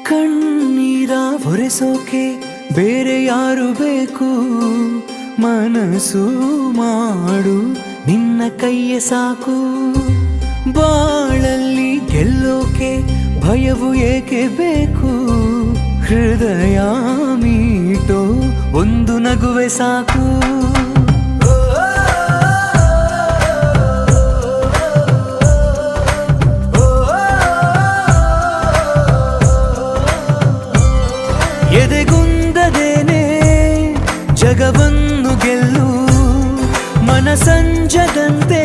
ಕಣ್ಣೀರ ಒರೆಸೋಕೆ ಬೇರೆ ಯಾರು ಬೇಕು, ಮನಸ್ಸು ಮಾಡು ನಿನ್ನ ಕೈಯೇ ಸಾಕು. ಬಾಳಲ್ಲಿ ಗೆಲ್ಲೋಕೆ ಭಯವು ಏಕೆ ಬೇಕು, ಹೃದಯ ಮೀಟೋ ಒಂದು ನಗುವೆ ಸಾಕು. ಎದೆಗುಂದದೇನೆ ಜಗವನ್ನು ಗೆಲ್ಲು, ಮನಸಂಜದಂತೆ